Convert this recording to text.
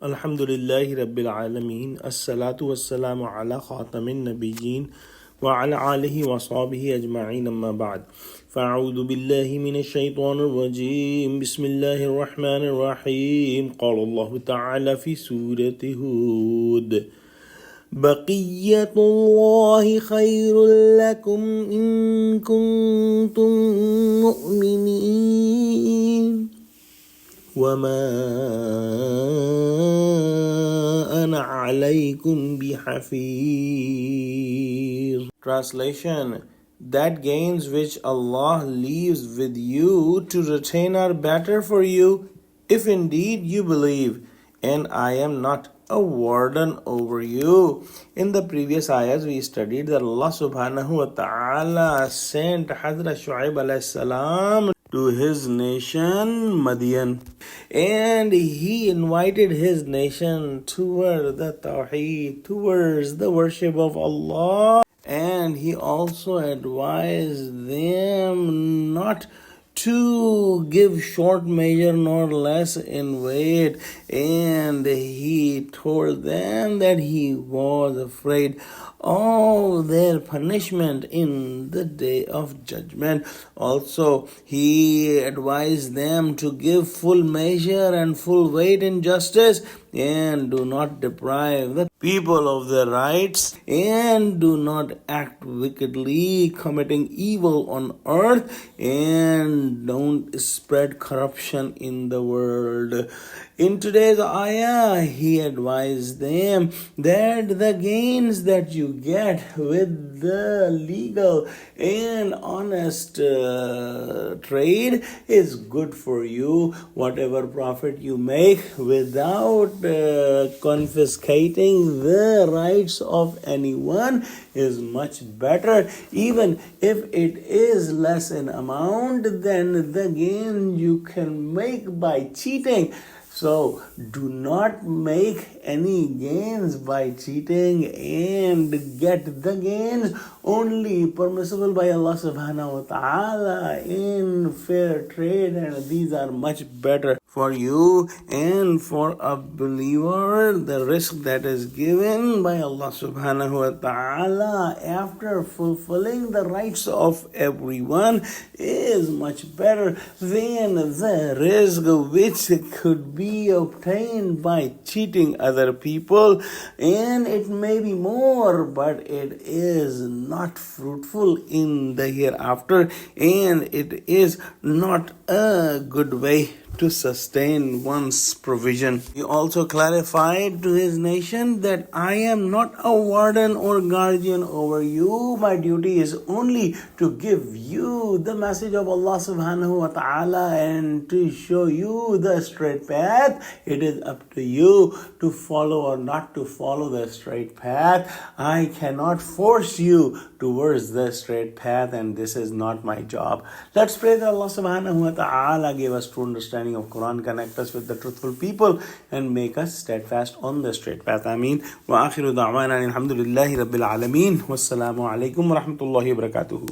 Alhamdulillahi Rabbil Alameen. As-salatu was-salamu ala khatamin nabiyyin wa ala alihi wa sahbihi ajma'in amma ba'd. Fa'udhu billahi minash shaitanir rajim. Bismillahir rahmanir rahim. Qala Allah ta'ala fi surati Hud. بقية الله خير لكم إن كنتم مؤمنين وما أنا عليكم بحفيظ. Translation: That gains which Allah leaves with you to retain are better for you, if indeed you believe, and I am not a warden over you. In the previous ayahs we studied that Allah subhanahu wa ta'ala sent Hazrat Shu'aib alayhi salam to his nation Madian, and he invited his nation toward the Tawheed, towards the worship of Allah, and he also advised them not to give short measure nor less in weight, and he told them that he was afraid of their punishment in the day of judgment. Also, he advised them to give full measure and full weight in justice, and do not deprive the people of their rights, and do not act wickedly, committing evil on earth, and don't spread corruption in the world. In today's ayah, he advised them that the gains that you get with the legal and honest trade is good for you. Whatever profit you make without confiscating the rights of anyone is much better, even if it is less in amount than the gain you can make by cheating. So do not make any gains by cheating, and get the gains only permissible by Allah subhanahu wa ta'ala in fair trade, and these are much better for you and for a believer. The risk that is given by Allah subhanahu wa ta'ala after fulfilling the rights of everyone is much better than the risk which could be obtained by cheating other people, and it may be more, but it is not fruitful in the hereafter, and it is not a good way to sustain one's provision. He also clarified to his nation that I am not a warden or guardian over you. My duty is only to give you the message of Allah subhanahu wa ta'ala and to show you the straight path. It is up to you to follow or not to follow the straight path. I cannot force you towards the straight path, and this is not my job. Let's pray that Allah subhanahu wa ta'ala give us true understanding of Quran, connect us with the truthful people, and make us steadfast on the straight path. Ameen. Wa akhiru da'wana alhamdulillahi rabbil alameen. Wassalamu alaikum wa rahmatullahi wa barakatuhu.